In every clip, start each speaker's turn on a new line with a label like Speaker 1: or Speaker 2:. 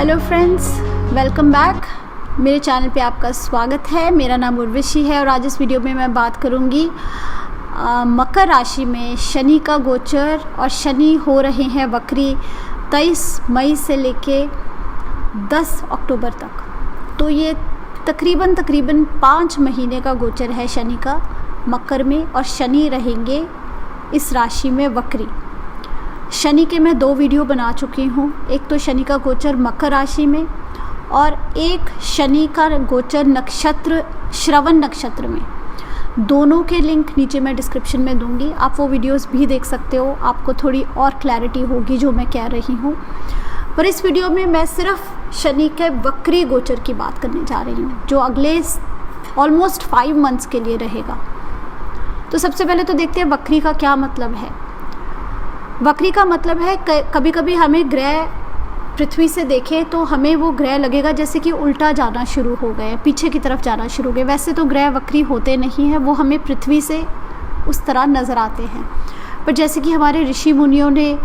Speaker 1: Hello friends, welcome back. मेरे channel पे आपका स्वागत है। मेरा नाम उर्वशी है और आज इस वीडियो में मैं बात करूँगी मकर राशि में शनि का गोचर। और शनि हो रहे हैं वक्री 23 मई से लेके 10 अक्टूबर तक। तो ये तकरीबन 5 महीने का गोचर है शनि का मकर में, और शनि रहेंगे इस राशि में वक्री। शनि के मैं 2 वीडियो बना चुकी हूँ। एक तो शनि का गोचर मकर राशि में और एक शनि का गोचर नक्षत्र श्रवण नक्षत्र में। दोनों के लिंक नीचे मैं डिस्क्रिप्शन में दूंगी, आप वो वीडियोस भी देख सकते हो। आपको थोड़ी और क्लैरिटी होगी जो मैं कह रही हूँ। पर इस वीडियो में मैं सिर्फ शनि के वक्री गोचर की बात करने जा रही हूँ, जो अगले ऑलमोस्ट 5 मंथ्स के लिए रहेगा। तो सबसे पहले तो देखते हैं वक्री का क्या मतलब है। वक्री का मतलब है कभी कभी हमें ग्रह पृथ्वी से देखें तो हमें वो ग्रह लगेगा जैसे कि उल्टा जाना शुरू हो गए, पीछे की तरफ जाना शुरू हो गए। वैसे तो ग्रह वक्री होते नहीं हैं, वो हमें पृथ्वी से उस तरह नज़र आते हैं। पर जैसे कि हमारे ऋषि मुनियों ने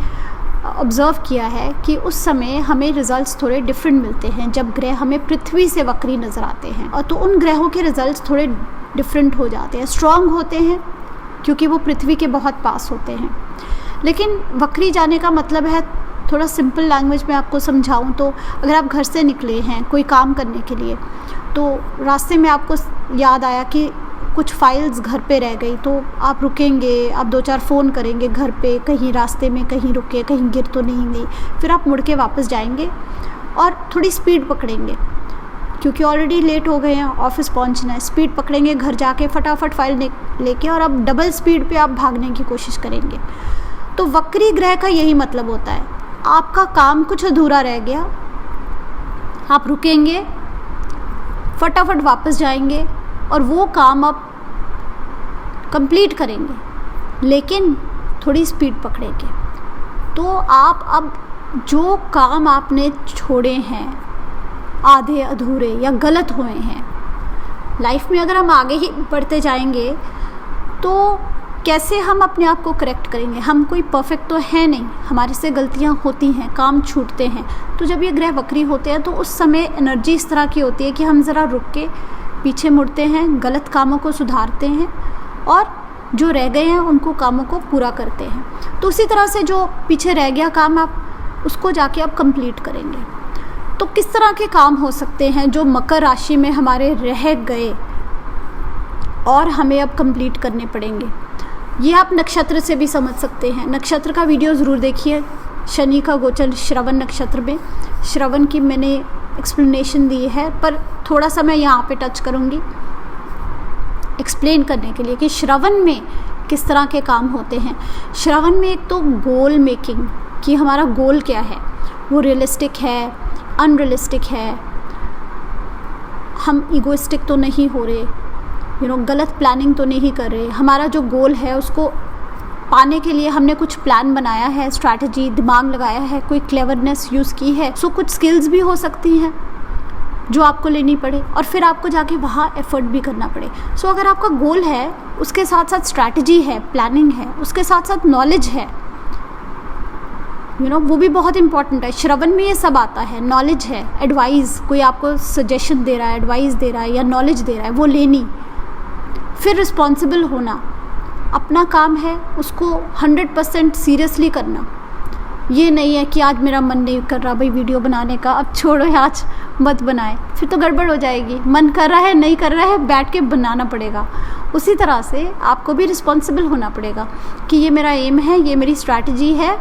Speaker 1: ऑब्ज़र्व किया है कि उस समय हमें रिज़ल्ट्स थोड़े डिफरेंट मिलते हैं जब ग्रह हमें पृथ्वी से वक्री नज़र आते हैं। और तो उन ग्रहों के रिज़ल्ट्स थोड़े डिफरेंट हो जाते हैं, स्ट्रॉन्ग होते हैं क्योंकि वो पृथ्वी के बहुत पास होते हैं। लेकिन वक्री जाने का मतलब है, थोड़ा सिंपल लैंग्वेज में आपको समझाऊं तो, अगर आप घर से निकले हैं कोई काम करने के लिए, तो रास्ते में आपको याद आया कि कुछ फाइल्स घर पे रह गई, तो आप रुकेंगे, आप 2-4 फ़ोन करेंगे घर पे, कहीं रास्ते में कहीं रुके, कहीं गिर तो नहीं गई। फिर आप मुड़ के वापस जाएंगे और थोड़ी स्पीड पकड़ेंगे क्योंकि ऑलरेडी लेट हो गए हैं, ऑफिस पहुंचना है। स्पीड पकड़ेंगे, घर जाके फटाफट फाइल लेके, और अब डबल स्पीड पे आप भागने की कोशिश करेंगे। तो वक्री ग्रह का यही मतलब होता है, आपका काम कुछ अधूरा रह गया, आप रुकेंगे, फटाफट वापस जाएंगे और वो काम आप कंप्लीट करेंगे, लेकिन थोड़ी स्पीड पकड़ेंगे। तो आप अब जो काम आपने छोड़े हैं आधे अधूरे या गलत हुए हैं, लाइफ में अगर हम आगे ही बढ़ते जाएंगे तो कैसे हम अपने आप को करेक्ट करेंगे। हम कोई परफेक्ट तो है नहीं, हमारे से गलतियां होती हैं, काम छूटते हैं। तो जब ये ग्रह वक्री होते हैं तो उस समय एनर्जी इस तरह की होती है कि हम ज़रा रुक के पीछे मुड़ते हैं, गलत कामों को सुधारते हैं और जो रह गए हैं उनको कामों को पूरा करते हैं। तो उसी तरह से जो पीछे रह गया काम, आप उसको जाके अब कंप्लीट करेंगे। तो किस तरह के काम हो सकते हैं जो मकर राशि में हमारे रह गए और हमें अब कंप्लीट करने पड़ेंगे, ये आप नक्षत्र से भी समझ सकते हैं। नक्षत्र का वीडियो ज़रूर देखिए। शनि का गोचर श्रवण नक्षत्र में, श्रवण की मैंने एक्सप्लेनेशन दी है, पर थोड़ा सा मैं यहाँ पे टच करूँगी एक्सप्लेन करने के लिए कि श्रवण में किस तरह के काम होते हैं। श्रवण में एक तो गोल मेकिंग, कि हमारा गोल क्या है, वो रियलिस्टिक है, अनरियलिस्टिक है, हम इगोइस्टिक तो नहीं हो रहे, गलत प्लानिंग तो नहीं कर रहे। हमारा जो गोल है उसको पाने के लिए हमने कुछ प्लान बनाया है, स्ट्रैटेजी, दिमाग लगाया है, कोई क्लेवरनेस यूज़ की है। सो कुछ स्किल्स भी हो सकती हैं जो आपको लेनी पड़े और फिर आपको जाके वहाँ एफर्ट भी करना पड़े। सो अगर आपका गोल है, उसके साथ साथ स्ट्रैटेजी है, प्लानिंग है, उसके साथ साथ नॉलेज है, वो भी बहुत इंपॉर्टेंट है। श्रवण में ये सब आता है, नॉलेज है, एडवाइस, कोई आपको सजेशन दे रहा है, एडवाइस दे रहा है या नॉलेज दे रहा है, वो लेनी। फिर रिस्पॉन्सिबल होना, अपना काम है उसको 100% सीरियसली करना। ये नहीं है कि आज मेरा मन नहीं कर रहा भाई वीडियो बनाने का, अब छोड़ो, आज मत बनाए, फिर तो गड़बड़ हो जाएगी। मन कर रहा है, नहीं कर रहा है, बैठ के बनाना पड़ेगा। उसी तरह से आपको भी रिस्पॉन्सिबल होना पड़ेगा कि ये मेरा एम है, ये मेरी स्ट्रैटेजी है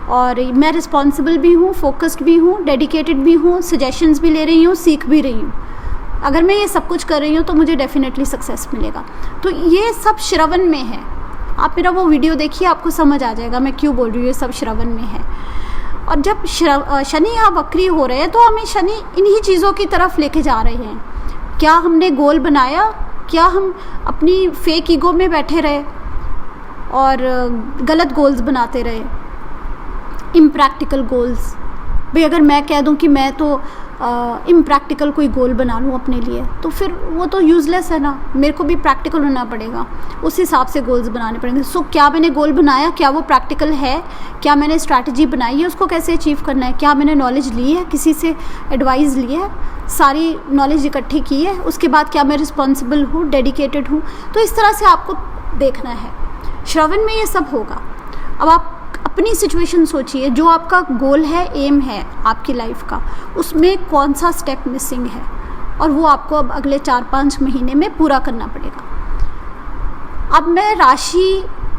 Speaker 1: और मैं रिस्पॉन्सिबल भी हूँ, फोकस्ड भी हूँ, डेडिकेटेड भी हूँ, सजेशंस भी ले रही हूँ, सीख भी रही हूँ। अगर मैं ये सब कुछ कर रही हूँ तो मुझे डेफिनेटली सक्सेस मिलेगा। तो ये सब श्रवण में है। आप मेरा वो वीडियो देखिए, आपको समझ आ जाएगा मैं क्यों बोल रही हूँ ये सब श्रवण में है। और जब शनि यहाँ वक्री हो रहे हैं तो हमें शनि इन्हीं चीज़ों की तरफ लेके जा रहे हैं। क्या हमने गोल बनाया, क्या हम अपनी फेक ईगो में बैठे रहे और गलत गोल्स बनाते रहे, इम्प्रैक्टिकल गोल्स। भाई अगर मैं कह दूं कि मैं तो इम्प्रैक्टिकल कोई गोल बना लूँ अपने लिए, तो फिर वो तो यूज़लेस है ना। मेरे को भी प्रैक्टिकल होना पड़ेगा, उस हिसाब से गोल्स बनाने पड़ेंगे। सो क्या मैंने गोल बनाया, क्या वो प्रैक्टिकल है, क्या मैंने स्ट्रैटेजी बनाई है उसको कैसे अचीव करना है, क्या मैंने नॉलेज ली है, किसी से एडवाइस ली है, सारी नॉलेज इकट्ठी की है, उसके बाद क्या मैं रिस्पॉन्सिबल हूँ, डेडिकेटेड हूँ। तो इस तरह से आपको देखना है। श्रवण में ये सब होगा। अब आप अपनी सिचुएशन सोचिए, जो आपका गोल है, एम है आपकी लाइफ का, उसमें कौन सा स्टेप मिसिंग है, और वो आपको अब अगले 4-5 महीने में पूरा करना पड़ेगा। अब मैं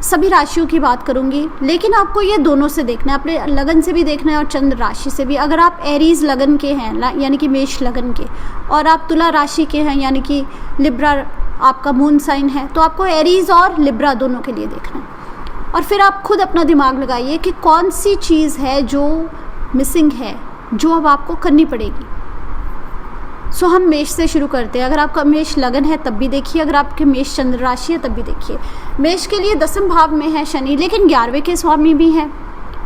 Speaker 1: सभी राशियों की बात करूंगी, लेकिन आपको ये दोनों से देखना है, अपने लगन से भी देखना है और चंद्र राशि से भी। अगर आप एरीज लगन के हैं यानी कि मेष लगन के, और आप तुला राशि के हैं यानी कि लिब्रा आपका मून साइन है, तो आपको एरीज और लिब्रा दोनों के लिए देखना है। और फिर आप खुद अपना दिमाग लगाइए कि कौन सी चीज़ है जो मिसिंग है, जो अब आपको करनी पड़ेगी। सो हम मेष से शुरू करते हैं। अगर आपका मेष लगन है तब भी देखिए, अगर आपके मेष चंद्र राशि है तब भी देखिए। मेष के लिए 10वें भाव में है शनि, लेकिन 11वें के स्वामी भी हैं,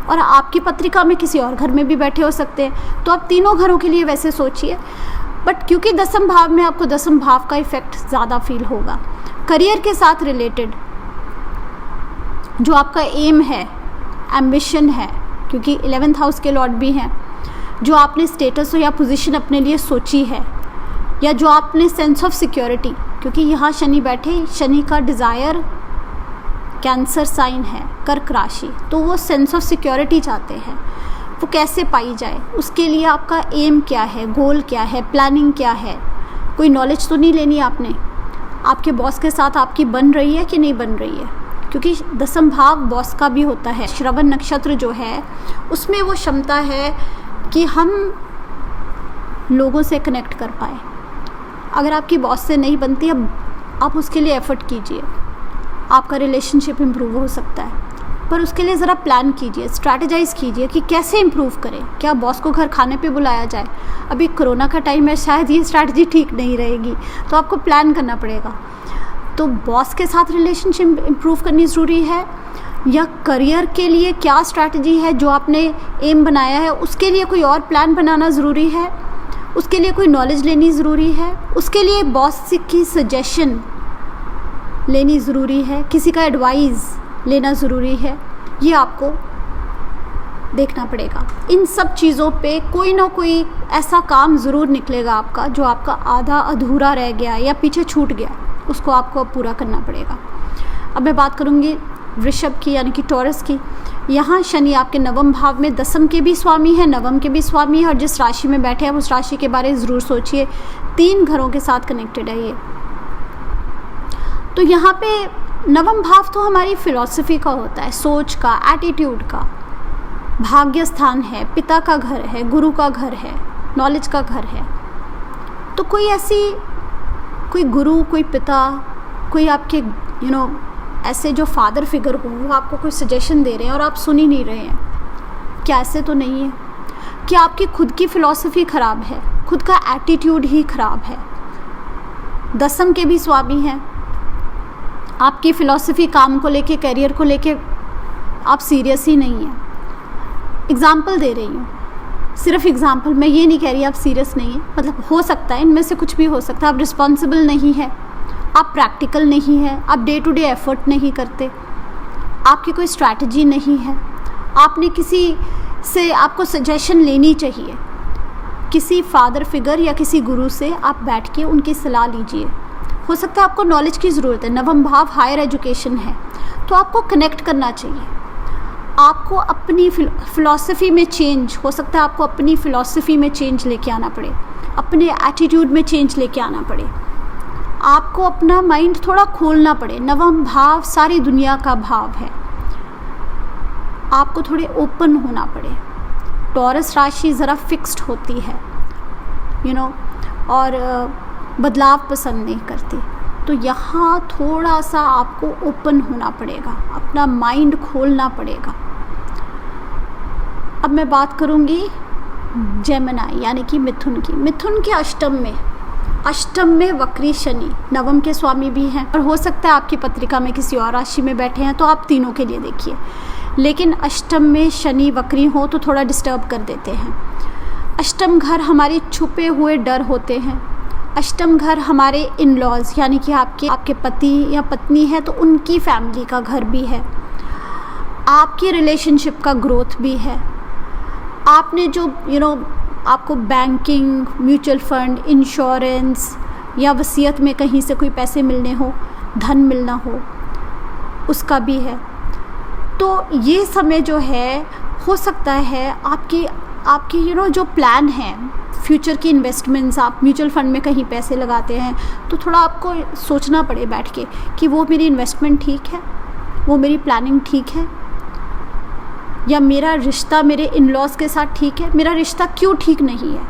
Speaker 1: और आपकी पत्रिका में किसी और घर में भी बैठे हो सकते हैं। तो आप तीनों घरों के लिए वैसे सोचिए, बट क्योंकि 10वें भाव में आपको 10वें भाव का इफेक्ट ज़्यादा फील होगा। करियर के साथ रिलेटेड जो आपका एम है, एम्बिशन है, क्योंकि 11th हाउस के लॉर्ड भी हैं, जो आपने स्टेटस या पोजीशन अपने लिए सोची है, या जो आपने सेंस ऑफ सिक्योरिटी, क्योंकि यहाँ शनि बैठे, शनि का डिज़ायर कैंसर साइन है, कर्क राशि, तो वो सेंस ऑफ सिक्योरिटी चाहते हैं, वो कैसे पाई जाए, उसके लिए आपका एम क्या है, गोल क्या है, प्लानिंग क्या है। कोई नॉलेज तो नहीं लेनी आपने, आपके बॉस के साथ आपकी बन रही है कि नहीं बन रही है, क्योंकि 10वां भाव बॉस का भी होता है। श्रवण नक्षत्र जो है उसमें वो क्षमता है कि हम लोगों से कनेक्ट कर पाए। अगर आपकी बॉस से नहीं बनती, अब आप उसके लिए एफर्ट कीजिए, आपका रिलेशनशिप इम्प्रूव हो सकता है, पर उसके लिए ज़रा प्लान कीजिए, स्ट्रैटेजाइज़ कीजिए कि कैसे इम्प्रूव करें। क्या बॉस को घर खाने पे बुलाया जाए? अभी कोरोना का टाइम है, शायद ये स्ट्रैटेजी ठीक नहीं रहेगी, तो आपको प्लान करना पड़ेगा। तो बॉस के साथ रिलेशनशिप इम्प्रूव करनी ज़रूरी है, या करियर के लिए क्या स्ट्रैटेजी है जो आपने एम बनाया है, उसके लिए कोई और प्लान बनाना ज़रूरी है, उसके लिए कोई नॉलेज लेनी ज़रूरी है, उसके लिए बॉस की सजेशन लेनी ज़रूरी है, किसी का एडवाइस लेना ज़रूरी है। ये आपको देखना पड़ेगा। इन सब चीज़ों पे कोई ना कोई ऐसा काम ज़रूर निकलेगा आपका, जो आपका आधा अधूरा रह गया या पीछे छूट गया, उसको आपको अब पूरा करना पड़ेगा। अब मैं बात करूँगी वृषभ की यानी कि टॉरस की। यहाँ शनि आपके 9वें भाव में 10वें के भी स्वामी है, 9वें के भी स्वामी है, और जिस राशि में बैठे हैं उस राशि के बारे में ज़रूर सोचिए। 3 घरों के साथ कनेक्टेड है ये। तो यहाँ पे 9वां भाव तो हमारी फिलॉसफी का होता है, सोच का, एटीट्यूड का, भाग्य स्थान है, पिता का घर है, गुरु का घर है, नॉलेज का घर है। तो कोई कोई गुरु, कोई पिता, कोई आपके ऐसे जो फादर फिगर हो, वो आपको कोई सजेशन दे रहे हैं और आप सुन ही नहीं रहे हैं, क्या ऐसे तो नहीं है? क्या आपकी खुद की फिलॉसफी ख़राब है, खुद का एटीट्यूड ही ख़राब है? 10वें के भी स्वामी हैं, आपकी फ़िलॉसफी काम को लेके, करियर को लेके आप सीरियस ही नहीं हैं। एग्ज़ाम्पल दे रही हूँ, सिर्फ एग्ज़ाम्पल, मैं ये नहीं कह रही आप सीरियस नहीं है, मतलब हो सकता है, इनमें से कुछ भी हो सकता है। आप रिस्पॉन्सिबल नहीं है, आप प्रैक्टिकल नहीं है, आप डे टू डे एफर्ट नहीं करते, आपकी कोई स्ट्रैटेजी नहीं है, आपने किसी से, आपको सजेशन लेनी चाहिए, किसी फादर फिगर या किसी गुरु से आप बैठ के उनकी सलाह लीजिए। हो सकता है आपको नॉलेज की ज़रूरत है, 9वां भाव हायर एजुकेशन है, तो आपको कनेक्ट करना चाहिए। आपको अपनी फ़िलॉसफी में चेंज, हो सकता है आपको अपनी फ़िलॉसफी में चेंज लेके आना पड़े, अपने एटीट्यूड में चेंज लेके आना पड़े, आपको अपना माइंड थोड़ा खोलना पड़े। 9वां भाव सारी दुनिया का भाव है, आपको थोड़े ओपन होना पड़े। टॉरस राशि ज़रा फिक्स्ड होती है, और बदलाव पसंद नहीं करती, तो यहाँ थोड़ा सा आपको ओपन होना पड़ेगा, अपना माइंड खोलना पड़ेगा। अब मैं बात करूँगी जेमिनी यानी कि मिथुन की। मिथुन के अष्टम में वक्री शनि, 9वें के स्वामी भी हैं, और हो सकता है आपकी पत्रिका में किसी और राशि में बैठे हैं, तो आप तीनों के लिए देखिए। लेकिन अष्टम में शनि वक्री हो तो थोड़ा डिस्टर्ब कर देते हैं। अष्टम घर हमारे छुपे हुए डर होते हैं। अष्टम घर हमारे इन लॉज यानी कि आपके पति या पत्नी है तो उनकी फैमिली का घर भी है। आपकी रिलेशनशिप का ग्रोथ भी है। आपने जो आपको बैंकिंग, म्यूचुअल फंड, इंश्योरेंस या वसीयत में कहीं से कोई पैसे मिलने हो, धन मिलना हो, उसका भी है। तो ये समय जो है हो सकता है आपकी जो प्लान है, फ्यूचर की इन्वेस्टमेंट्स, आप म्यूचुअल फंड में कहीं पैसे लगाते हैं तो थोड़ा आपको सोचना पड़े बैठ के कि वो मेरी इन्वेस्टमेंट ठीक है, वो मेरी प्लानिंग ठीक है, या मेरा रिश्ता मेरे इन लॉज के साथ ठीक है। मेरा रिश्ता क्यों ठीक नहीं है,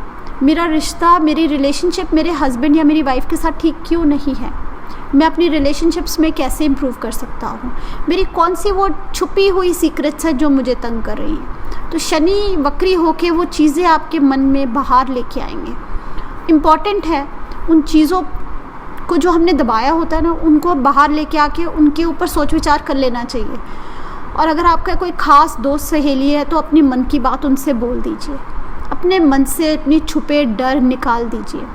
Speaker 1: मेरा रिश्ता, मेरी रिलेशनशिप मेरे हस्बैंड या मेरी वाइफ के साथ ठीक क्यों नहीं है, मैं अपनी रिलेशनशिप्स में कैसे इम्प्रूव कर सकता हूँ, मेरी कौन सी वो छुपी हुई सीक्रेट्स है जो मुझे तंग कर रही हैं। तो शनि वक्री होके वो चीज़ें आपके मन में बाहर लेके आएंगे। इम्पॉर्टेंट है उन चीज़ों को जो हमने दबाया होता है ना, उनको बाहर लेके आके उनके ऊपर सोच विचार कर लेना चाहिए। और अगर आपका कोई ख़ास दोस्त सहेली है तो अपने मन की बात उनसे बोल दीजिए, अपने मन से अपने छुपे डर निकाल दीजिए।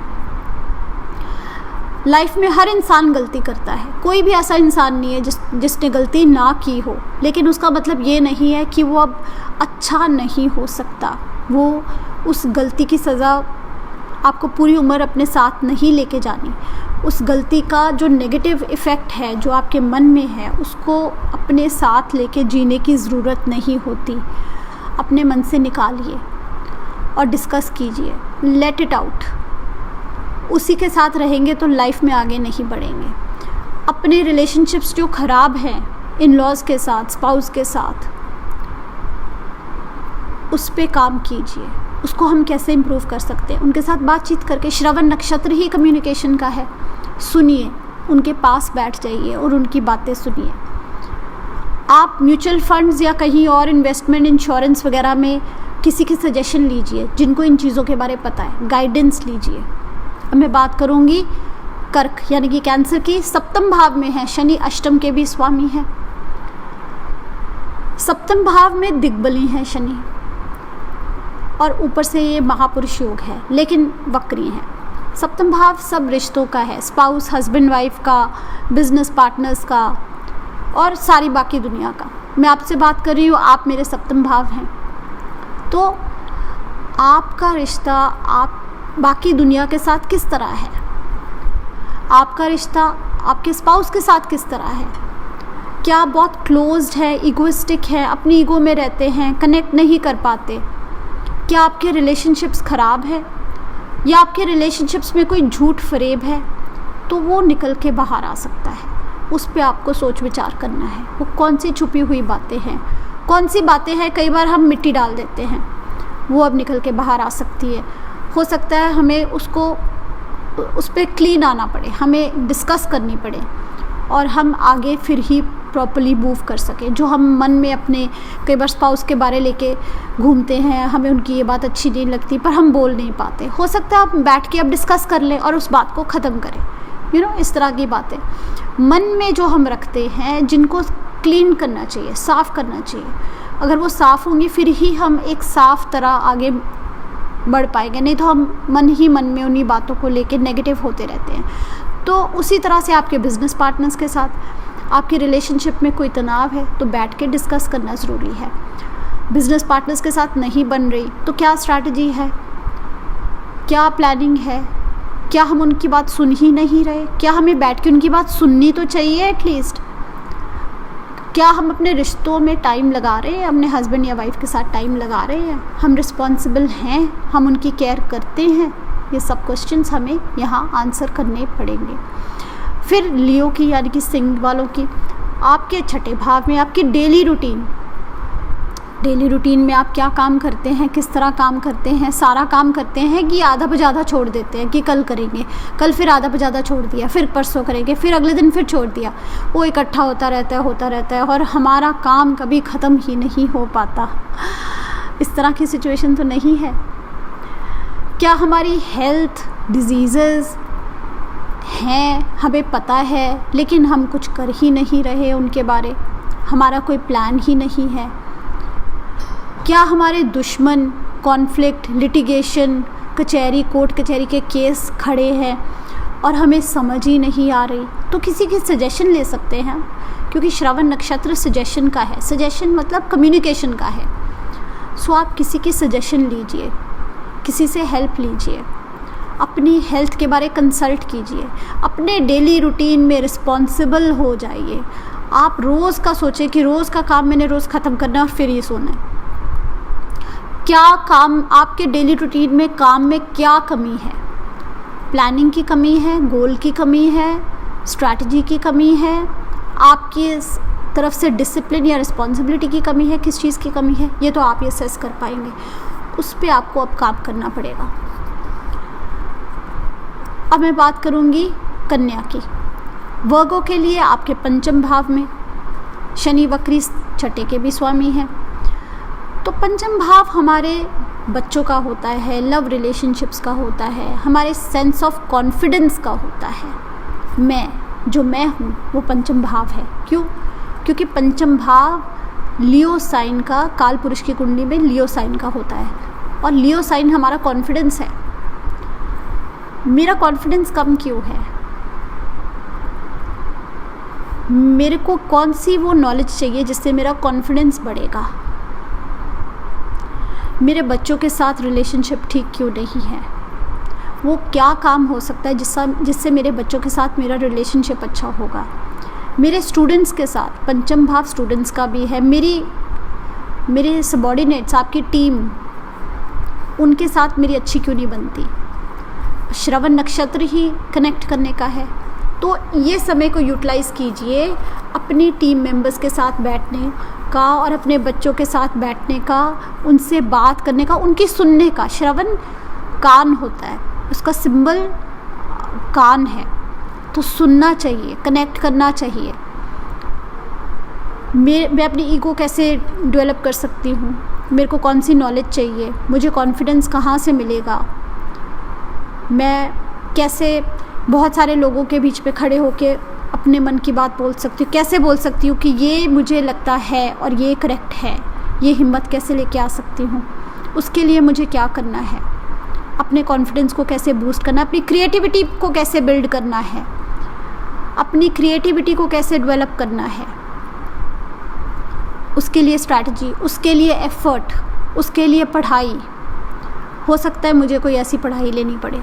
Speaker 1: लाइफ में हर इंसान गलती करता है, कोई भी ऐसा इंसान नहीं है जिसने गलती ना की हो, लेकिन उसका मतलब ये नहीं है कि वो अब अच्छा नहीं हो सकता। वो उस गलती की सज़ा आपको पूरी उम्र अपने साथ नहीं लेके जानी। उस गलती का जो नेगेटिव इफ़ेक्ट है जो आपके मन में है, उसको अपने साथ लेके जीने की ज़रूरत नहीं होती। अपने मन से निकालिए और डिस्कस कीजिए, लेट इट आउट। उसी के साथ रहेंगे तो लाइफ में आगे नहीं बढ़ेंगे। अपने रिलेशनशिप्स जो ख़राब हैं इन लॉज के साथ, स्पाउस के साथ, उस पे काम कीजिए। उसको हम कैसे इम्प्रूव कर सकते हैं, उनके साथ बातचीत करके। श्रवण नक्षत्र ही कम्युनिकेशन का है। सुनिए, उनके पास बैठ जाइए और उनकी बातें सुनिए। आप म्यूचुअल फंड्स या कहीं और इन्वेस्टमेंट, इंश्योरेंस वगैरह में किसी की सजेशन लीजिए जिनको इन चीज़ों के बारे में पता है, गाइडेंस लीजिए। अब मैं बात करूँगी कर्क यानी कि कैंसर की। सप्तम भाव में है शनि, अष्टम के भी स्वामी हैं। सप्तम भाव में दिग्बली है शनि और ऊपर से ये महापुरुष योग है, लेकिन वक्री हैं। सप्तम भाव सब रिश्तों का है, स्पाउस, हस्बैंड वाइफ का, बिजनेस पार्टनर्स का और सारी बाकी दुनिया का। मैं आपसे बात कर रही हूँ, आप मेरे सप्तम भाव हैं। तो आपका रिश्ता आप बाकी दुनिया के साथ किस तरह है, आपका रिश्ता आपके स्पाउस के साथ किस तरह है? क्या बहुत क्लोज्ड है, इगोइस्टिक है, अपनी ईगो में रहते हैं, कनेक्ट नहीं कर पाते? क्या आपके रिलेशनशिप्स ख़राब है या आपके रिलेशनशिप्स में कोई झूठ फरेब है? तो वो निकल के बाहर आ सकता है। उस पे आपको सोच विचार करना है। वो कौन सी छुपी हुई बातें हैं, कौन सी बातें हैं कई बार हम मिट्टी डाल देते हैं, वो अब निकल के बाहर आ सकती है। हो सकता है हमें उस पर क्लीन आना पड़े, हमें डिस्कस करनी पड़े और हम आगे फिर ही प्रॉपर्ली मूव कर सकें। जो हम मन में अपने कई बार स्पाउस के बारे लेके घूमते हैं, हमें उनकी ये बात अच्छी नहीं लगती पर हम बोल नहीं पाते। हो सकता है आप बैठ के अब डिस्कस कर लें और उस बात को ख़त्म करें। इस तरह की बातें मन में जो हम रखते हैं, जिनको क्लीन करना चाहिए, साफ़ करना चाहिए। अगर वो साफ़ होंगी फिर ही हम एक साफ़ तरह आगे बढ़ पाएंगे, नहीं तो हम मन ही मन में उन्हीं बातों को लेके नेगेटिव होते रहते हैं। तो उसी तरह से आपके बिजनेस पार्टनर्स के साथ, आपकी रिलेशनशिप में कोई तनाव है तो बैठ के डिस्कस करना ज़रूरी है। बिजनेस पार्टनर्स के साथ नहीं बन रही तो क्या स्ट्रैटेजी है, क्या प्लानिंग है? क्या हम उनकी बात सुन ही नहीं रहे? क्या हमें बैठ के उनकी बात सुननी तो चाहिए एटलीस्ट? क्या हम अपने रिश्तों में टाइम लगा रहे हैं, अपने हस्बैंड या वाइफ के साथ टाइम लगा रहे हैं? हम रिस्पॉन्सिबल हैं, हम उनकी केयर करते हैं? ये सब क्वेश्चंस हमें यहाँ आंसर करने पड़ेंगे। फिर लियो की यानी कि सिंह वालों की, आपके छठे भाव में आपकी डेली रूटीन में आप क्या काम करते हैं, किस तरह काम करते हैं? सारा काम करते हैं कि आधा बजाधा छोड़ देते हैं कि कल करेंगे, कल फिर आधा बजाधा छोड़ दिया, फिर परसों करेंगे, फिर अगले दिन फिर छोड़ दिया। वो इकट्ठा होता रहता है और हमारा काम कभी ख़त्म ही नहीं हो पाता। इस तरह की सिचुएशन तो नहीं है। क्या हमारी हेल्थ डिजीज़ेस हैं, हमें पता है लेकिन हम कुछ कर ही नहीं रहे उनके बारे, हमारा कोई प्लान ही नहीं है? क्या हमारे दुश्मन कॉन्फ्लिक्ट, लिटिगेशन, कचहरी, कोर्ट कचहरी के केस खड़े हैं और हमें समझ ही नहीं आ रही, तो किसी की सजेशन ले सकते हैं, क्योंकि श्रवण नक्षत्र सजेशन का है। सजेशन मतलब कम्युनिकेशन का है। सो आप किसी की सजेशन लीजिए, किसी से हेल्प लीजिए, अपनी हेल्थ के बारे कंसल्ट कीजिए, अपने डेली रूटीन में रिस्पॉन्सिबल हो जाइए। आप रोज़ का सोचें कि रोज़ का काम मैंने रोज़ ख़त्म करना है और फिर ये सोना है। क्या काम आपके डेली रूटीन में, काम में क्या कमी है? प्लानिंग की कमी है, गोल की कमी है, स्ट्रैटेजी की कमी है, आपकी तरफ से डिसिप्लिन या रिस्पॉन्सिबिलिटी की कमी है, किस चीज़ की कमी है, ये तो आप ये असेस कर पाएंगे। उस पर आपको अब काम करना पड़ेगा। अब मैं बात करूँगी कन्या की। वर्गों के लिए आपके पंचम भाव में शनि वक्री छठे के भी स्वामी हैं। तो पंचम भाव हमारे बच्चों का होता है, लव रिलेशनशिप्स का होता है, हमारे सेंस ऑफ कॉन्फिडेंस का होता है। मैं हूँ वो पंचम भाव है। क्यों? क्योंकि पंचम भाव लियो साइन का, काल पुरुष की कुंडली में लियो साइन का होता है, और लियो साइन हमारा कॉन्फिडेंस है। मेरा कॉन्फिडेंस कम क्यों है? मेरे को कौन सी वो नॉलेज चाहिए जिससे मेरा कॉन्फिडेंस बढ़ेगा? मेरे बच्चों के साथ रिलेशनशिप ठीक क्यों नहीं है? वो क्या काम हो सकता है जिससे मेरे बच्चों के साथ मेरा रिलेशनशिप अच्छा होगा? मेरे स्टूडेंट्स के साथ, पंचम भाव स्टूडेंट्स का भी है, मेरे सबॉर्डिनेट्स, आपकी टीम, उनके साथ मेरी अच्छी क्यों नहीं बनती? श्रवण नक्षत्र ही कनेक्ट करने का है। तो ये समय को यूटिलाइज़ कीजिए अपनी टीम मेंबर्स के साथ बैठने का और अपने बच्चों के साथ बैठने का, उनसे बात करने का, उनकी सुनने का। श्रवण कान होता है, उसका सिंबल कान है, तो सुनना चाहिए, कनेक्ट करना चाहिए। मैं अपनी ईगो कैसे डेवलप कर सकती हूँ, मेरे को कौन सी नॉलेज चाहिए, मुझे कॉन्फिडेंस कहाँ से मिलेगा, मैं कैसे बहुत सारे लोगों के बीच में खड़े होके अपने मन की बात बोल सकती हूँ, कैसे बोल सकती हूँ कि ये मुझे लगता है और ये करेक्ट है, ये हिम्मत कैसे लेके आ सकती हूँ, उसके लिए मुझे क्या करना है, अपने कॉन्फिडेंस को कैसे बूस्ट करना है, अपनी क्रिएटिविटी को कैसे बिल्ड करना है, अपनी क्रिएटिविटी को कैसे डेवलप करना है, उसके लिए स्ट्रैटेजी, उसके लिए एफर्ट, उसके लिए पढ़ाई। हो सकता है मुझे कोई ऐसी पढ़ाई लेनी पड़े।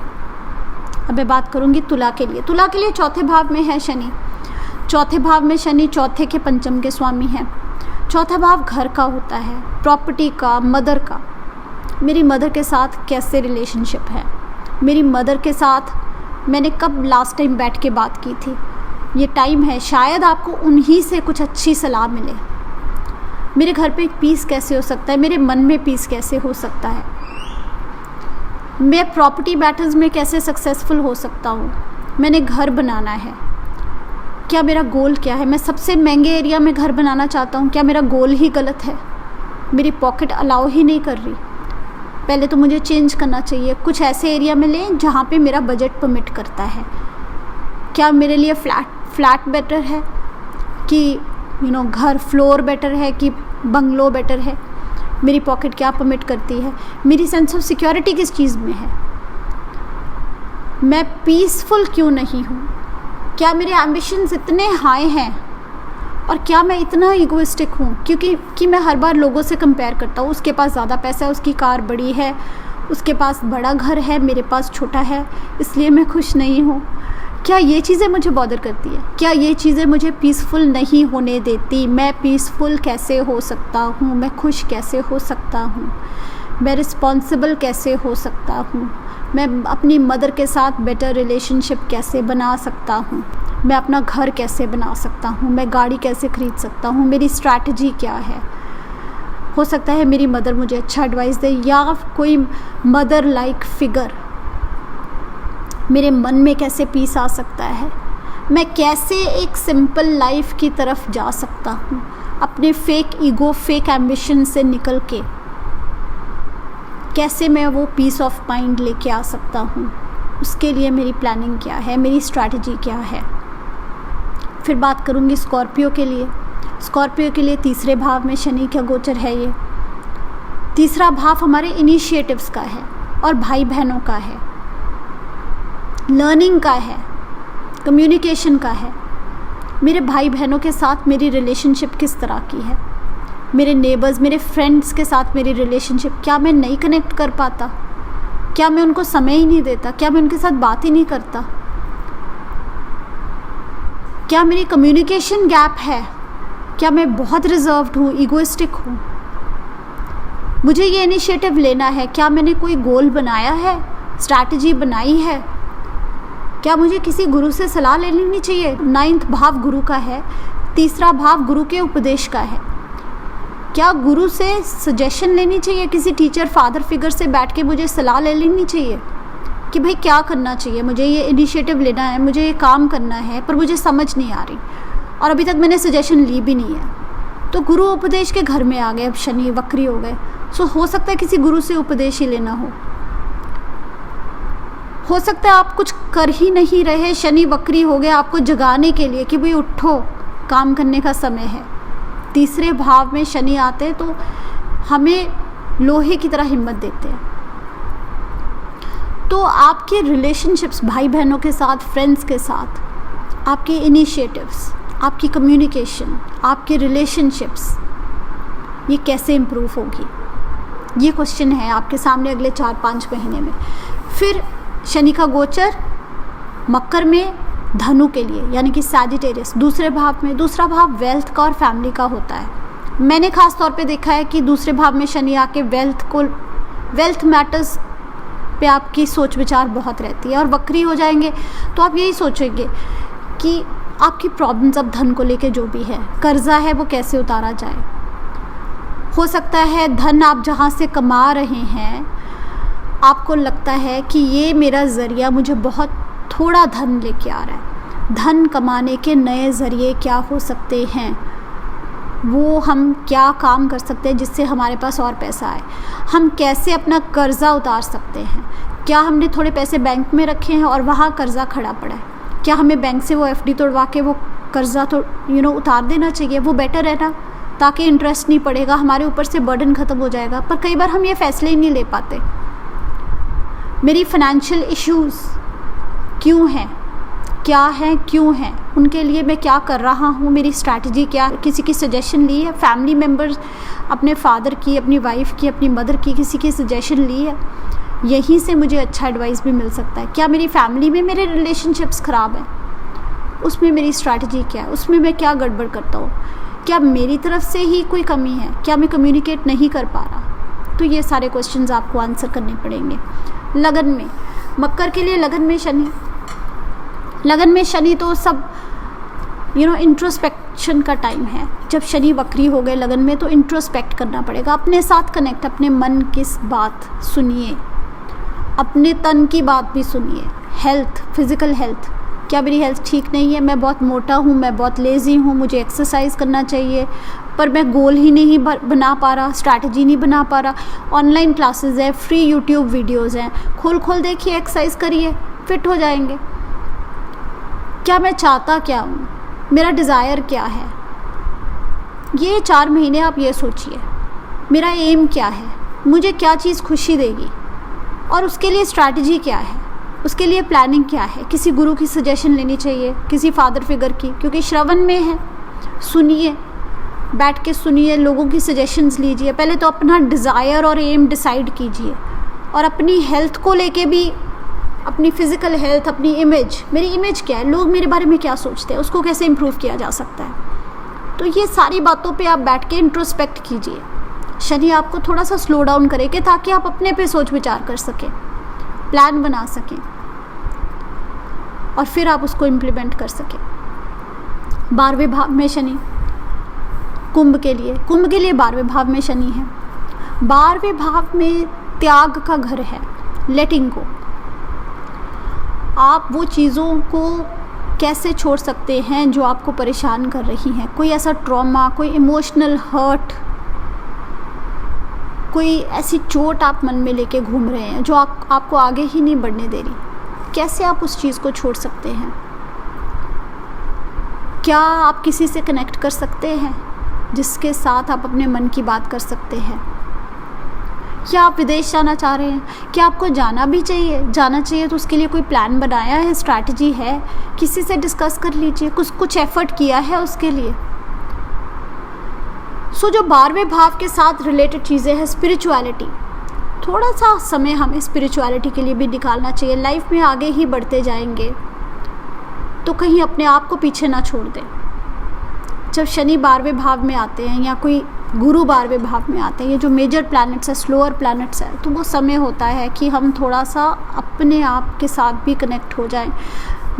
Speaker 1: अब मैं बात करूँगी तुला के लिए। तुला के लिए चौथे भाव में है शनि। चौथे भाव में शनि चौथे के पंचम के स्वामी हैं। चौथा भाव घर का होता है, प्रॉपर्टी का, मदर का। मेरी मदर के साथ कैसे रिलेशनशिप है, मेरी मदर के साथ मैंने कब लास्ट टाइम बैठ के बात की थी। ये टाइम है, शायद आपको उन्हीं से कुछ अच्छी सलाह मिले। मेरे घर पे एक पीस कैसे हो सकता है, मेरे मन में पीस कैसे हो सकता है, मैं प्रॉपर्टी मैटर्स में कैसे सक्सेसफुल हो सकता हूँ, मैंने घर बनाना है, क्या मेरा गोल क्या है, मैं सबसे महंगे एरिया में घर बनाना चाहता हूँ, क्या मेरा गोल ही गलत है, मेरी पॉकेट अलाउ ही नहीं कर रही। पहले तो मुझे चेंज करना चाहिए, कुछ ऐसे एरिया में लें जहाँ पे मेरा बजट परमिट करता है। क्या मेरे लिए फ्लैट बेटर है कि घर, फ्लोर बेटर है कि बंगलो बेटर है, मेरी पॉकेट क्या परमिट करती है, मेरी सेंस ऑफ सिक्योरिटी किस चीज़ में है, मैं पीसफुल क्यों नहीं हूँ, क्या मेरे एम्बिशंस इतने हाई हैं और क्या मैं इतना इगोइस्टिक हूँ क्योंकि मैं हर बार लोगों से कंपेयर करता हूँ। उसके पास ज़्यादा पैसा है, उसकी कार बड़ी है, उसके पास बड़ा घर है, मेरे पास छोटा है, इसलिए मैं खुश नहीं हूँ। क्या ये चीज़ें मुझे बॉदर करती है, क्या ये चीज़ें मुझे पीसफुल नहीं होने देती। मैं पीसफुल कैसे हो सकता हूँ, मैं खुश कैसे हो सकता हूँ, मैं रिस्पॉन्सिबल कैसे हो सकता हूँ, मैं अपनी मदर के साथ बेटर रिलेशनशिप कैसे बना सकता हूँ, मैं अपना घर कैसे बना सकता हूँ, मैं गाड़ी कैसे खरीद सकता हूँ, मेरी स्ट्रैटेजी क्या है। हो सकता है मेरी मदर मुझे अच्छा एडवाइस दे, या कोई मदर लाइक फिगर। मेरे मन में कैसे पीस आ सकता है, मैं कैसे एक सिंपल लाइफ की तरफ जा सकता हूँ, अपने फेक ईगो, फेक एम्बिशन से निकल के कैसे मैं वो पीस ऑफ माइंड लेके आ सकता हूँ। उसके लिए मेरी प्लानिंग क्या है, मेरी स्ट्रैटेजी क्या है। फिर बात करूँगी स्कॉर्पियो के लिए। स्कॉर्पियो के लिए तीसरे भाव में शनि का गोचर है ये। तीसरा भाव हमारे इनिशिएटिव्स का है और भाई बहनों का है, लर्निंग का है, कम्युनिकेशन का है। मेरे भाई बहनों के साथ मेरी रिलेशनशिप किस तरह की है, मेरे नेबर्स, मेरे फ्रेंड्स के साथ मेरी रिलेशनशिप, क्या मैं नहीं कनेक्ट कर पाता, क्या मैं उनको समय ही नहीं देता, क्या मैं उनके साथ बात ही नहीं करता, क्या मेरी कम्युनिकेशन गैप है, क्या मैं बहुत रिजर्व्ड हूँ, ईगोइस्टिक हूँ। मुझे ये इनिशिएटिव लेना है, क्या मैंने कोई गोल बनाया है, स्ट्रैटेजी बनाई है, क्या मुझे किसी गुरु से सलाह ले लेनी चाहिए। 9वां भाव गुरु का है, तीसरा भाव गुरु के उपदेश का है। क्या गुरु से सजेशन लेनी चाहिए, किसी टीचर फादर फिगर से बैठ के मुझे सलाह ले लेनी चाहिए कि भाई क्या करना चाहिए, मुझे ये इनिशिएटिव लेना है, मुझे ये काम करना है, पर मुझे समझ नहीं आ रही और अभी तक मैंने सजेशन ली भी नहीं है। तो गुरु उपदेश के घर में आ गए, अब शनि वक्री हो गए। सो हो सकता है किसी गुरु से उपदेश ही लेना हो सकता है आप कुछ कर ही नहीं रहे, शनि वक्री हो गए आपको जगाने के लिए कि भाई उठो, काम करने का समय है। तीसरे भाव में शनि आते हैं तो हमें लोहे की तरह हिम्मत देते हैं। तो आपके रिलेशनशिप्स भाई बहनों के साथ, फ्रेंड्स के साथ, आपके इनिशिएटिव्स, आपकी कम्युनिकेशन, आपके रिलेशनशिप्स, ये कैसे इम्प्रूव होगी, ये क्वेश्चन है आपके सामने अगले 4-5 महीने में। फिर शनि का गोचर मकर में धनु के लिए, यानी कि सैजिटेरियस दूसरे भाव में। दूसरा भाव वेल्थ का और फैमिली का होता है। मैंने खास तौर पे देखा है कि दूसरे भाव में शनि आके वेल्थ मैटर्स पे आपकी सोच विचार बहुत रहती है, और वक्री हो जाएंगे तो आप यही सोचेंगे कि आपकी प्रॉब्लम्स अब धन को लेके जो भी है, कर्जा है, वो कैसे उतारा जाए। हो सकता है धन आप जहाँ से कमा रहे हैं आपको लगता है कि ये मेरा ज़रिया मुझे बहुत थोड़ा धन लेके आ रहा है। धन कमाने के नए ज़रिए क्या हो सकते हैं, वो हम क्या काम कर सकते हैं जिससे हमारे पास और पैसा आए, हम कैसे अपना कर्ज़ा उतार सकते हैं। क्या हमने थोड़े पैसे बैंक में रखे हैं और वहाँ कर्ज़ा खड़ा पड़ा है, क्या हमें बैंक से वो FD तोड़वा के वो कर्ज़ा तो उतार देना चाहिए, वो बेटर है ना, ताकि इंटरेस्ट नहीं पड़ेगा, हमारे ऊपर से बर्डन ख़त्म हो जाएगा। पर कई बार हम ये फैसले ही नहीं ले पाते। मेरी फाइनेंशियल इश्यूज़ क्यों हैं, क्या हैं, क्यों हैं, उनके लिए मैं क्या कर रहा हूँ, मेरी स्ट्रैटेजी क्या, किसी की सजेशन ली है, फैमिली मेम्बर्स, अपने फादर की, अपनी वाइफ की, अपनी मदर की, किसी की सजेशन ली है, यहीं से मुझे अच्छा एडवाइस भी मिल सकता है। क्या मेरी फैमिली में मेरे रिलेशनशिप्स ख़राब हैं, उसमें मेरी स्ट्रैटेजी क्या है, उसमें मैं क्या गड़बड़ करता हूँ, क्या मेरी तरफ से ही कोई कमी है, क्या मैं कम्युनिकेट नहीं कर पा रहा। तो ये सारे क्वेश्चंस आपको आंसर करने पड़ेंगे। लगन में, मकर के लिए लगन में शनि तो सब इंट्रोस्पेक्शन का टाइम है। जब शनि वक्री हो गए लगन में तो इंट्रोस्पेक्ट करना पड़ेगा, अपने साथ कनेक्ट, अपने मन की बात सुनिए, अपने तन की बात भी सुनिए। हेल्थ, फिज़िकल हेल्थ, क्या मेरी हेल्थ ठीक नहीं है, मैं बहुत मोटा हूँ, मैं बहुत लेज़ी हूँ, मुझे एक्सरसाइज करना चाहिए, पर मैं गोल ही नहीं बना पा रहा, स्ट्रैटेजी नहीं बना पा रहा। ऑनलाइन क्लासेस है, फ्री यूट्यूब वीडियोज़ हैं, खोल देखिए, एक्सरसाइज करिए, फिट हो जाएंगे। क्या मैं चाहता क्या हूँ, मेरा डिज़ायर क्या है, ये 4 महीने आप ये सोचिए, मेरा एम क्या है, मुझे क्या चीज़ खुशी देगी, और उसके लिए स्ट्रैटेजी क्या है, उसके लिए प्लानिंग क्या है। किसी गुरु की सजेशन लेनी चाहिए, किसी फादर फिगर की, क्योंकि श्रवण में है। सुनिए, बैठ के सुनिए, लोगों की सजेशंस लीजिए। पहले तो अपना डिज़ायर और एम डिसाइड कीजिए, और अपनी हेल्थ को लेके भी, अपनी फ़िज़िकल हेल्थ, अपनी इमेज, मेरी इमेज क्या है, लोग मेरे बारे में क्या सोचते हैं, उसको कैसे इम्प्रूव किया जा सकता है। तो ये सारी बातों पे आप बैठ के इंट्रोस्पेक्ट कीजिए। शनि आपको थोड़ा सा स्लो डाउन करेंगे ताकि आप अपने पे सोच विचार कर सकें, प्लान बना सकें, और फिर आप उसको इम्प्लीमेंट कर सकें। 12वें भाव में शनि, कुंभ के लिए 12वें भाव में शनि है। 12वें भाव में त्याग का घर है, लेटिंग गो। आप वो चीज़ों को कैसे छोड़ सकते हैं जो आपको परेशान कर रही हैं। कोई ऐसा ट्रॉमा, कोई इमोशनल हर्ट, कोई ऐसी चोट आप मन में लेके घूम रहे हैं जो आपको आगे ही नहीं बढ़ने दे रही। कैसे आप उस चीज़ को छोड़ सकते हैं? क्या आप किसी से कनेक्ट कर सकते हैं जिसके साथ आप अपने मन की बात कर सकते हैं? क्या आप विदेश जाना चाह रहे हैं? क्या आपको जाना भी चाहिए? जाना चाहिए तो उसके लिए कोई प्लान बनाया है, स्ट्रैटेजी है? किसी से डिस्कस कर लीजिए, कुछ एफर्ट किया है उसके लिए। सो जो 12वें भाव के साथ रिलेटेड चीज़ें हैं, स्पिरिचुअलिटी, थोड़ा सा समय हमें स्पिरिचुअलिटी के लिए भी निकालना चाहिए। लाइफ में आगे ही बढ़ते जाएंगे तो कहीं अपने आप को पीछे ना छोड़ दें। जब शनि 12वें भाव में आते हैं या कोई गुरु 12वें भाव में आते हैं, ये जो मेजर प्लैनेट्स है, स्लोअर प्लैनेट्स है, तो वो समय होता है कि हम थोड़ा सा अपने आप के साथ भी कनेक्ट हो जाएं।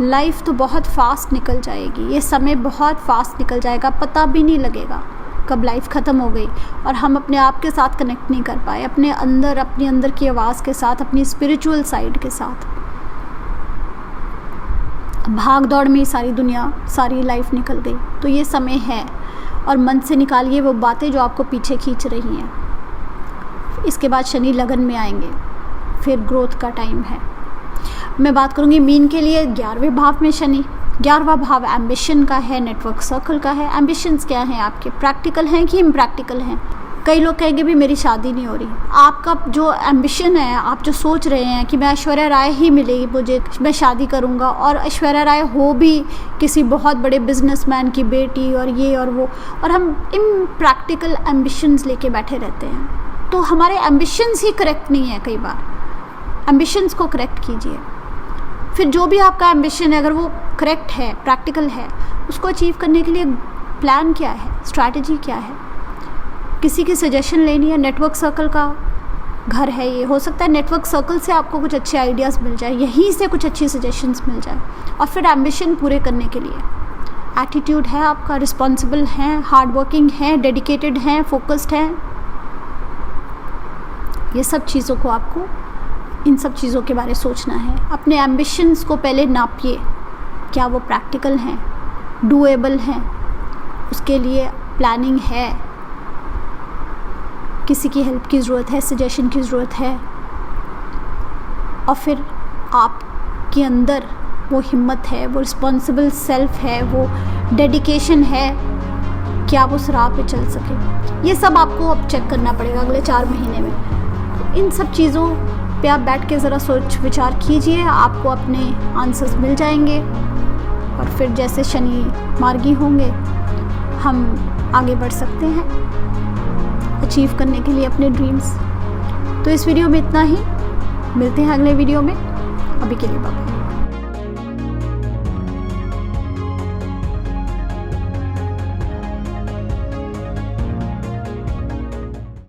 Speaker 1: लाइफ तो बहुत फास्ट निकल जाएगी, ये समय बहुत फास्ट निकल जाएगा, पता भी नहीं लगेगा कब लाइफ ख़त्म हो गई और हम अपने आप के साथ कनेक्ट नहीं कर पाए, अपने अंदर की आवाज़ के साथ, अपनी स्पिरिचुअल साइड के साथ। भाग दौड़ में सारी दुनिया, सारी लाइफ निकल गई। तो ये समय है और मन से निकालिए वो बातें जो आपको पीछे खींच रही हैं। इसके बाद शनि लगन में आएंगे, फिर ग्रोथ का टाइम है। मैं बात करूँगी मीन के लिए। 11वें भाव में शनि, 11वां भाव एम्बिशन का है, नेटवर्क सर्कल का है। एम्बिशंस क्या हैं आपके? प्रैक्टिकल हैं कि इम्प्रैक्टिकल हैं? कई लोग कहेंगे भी मेरी शादी नहीं हो रही। आपका जो एम्बिशन है, आप जो सोच रहे हैं कि मैं ऐश्वर्या राय ही मिलेगी मुझे, मैं शादी करूंगा, और ऐश्वर्या राय हो भी किसी बहुत बड़े बिजनेसमैन की बेटी और ये और वो, और हम इम्प्रैक्टिकल एम्बिशंस लेके बैठे रहते हैं। तो हमारे एम्बिशंस ही करेक्ट नहीं है। कई बार एम्बिशंस को करेक्ट कीजिए। फिर जो भी आपका एम्बिशन है, अगर वो करेक्ट है, प्रैक्टिकल है, उसको अचीव करने के लिए प्लान क्या है, स्ट्रैटेजी क्या है? किसी की सजेशन लेनी है? नेटवर्क सर्कल का घर है ये, हो सकता है नेटवर्क सर्कल से आपको कुछ अच्छे आइडियाज़ मिल जाए, यहीं से कुछ अच्छी सजेशंस मिल जाए। और फिर एम्बिशन पूरे करने के लिए एटीट्यूड है आपका, रिस्पॉन्सिबल हैं, हार्ड वर्किंग हैं, डेडिकेटेड हैं, फोकस्ड हैं। ये सब चीज़ों को आपको, इन सब चीज़ों के बारे में सोचना है। अपने एम्बिशंस को पहले नापिए, क्या वो प्रैक्टिकल हैं, डूएबल हैं, उसके लिए प्लानिंग है, किसी की हेल्प की ज़रूरत है, सजेशन की ज़रूरत है। और फिर आपके अंदर वो हिम्मत है, वो रिस्पॉन्सिबल सेल्फ है, वो डेडिकेशन है कि आप उस राह पे चल सकें। ये सब आपको अब चेक करना पड़ेगा अगले 4 महीने में। इन सब चीज़ों पे आप बैठ के ज़रा सोच विचार कीजिए, आपको अपने आंसर्स मिल जाएंगे। और फिर जैसे शनि मार्गी होंगे, हम आगे बढ़ सकते हैं अचीव करने के लिए अपने ड्रीम्स। तो इस वीडियो में इतना ही, मिलते हैं अगले वीडियो में। अभी के लिए बाय।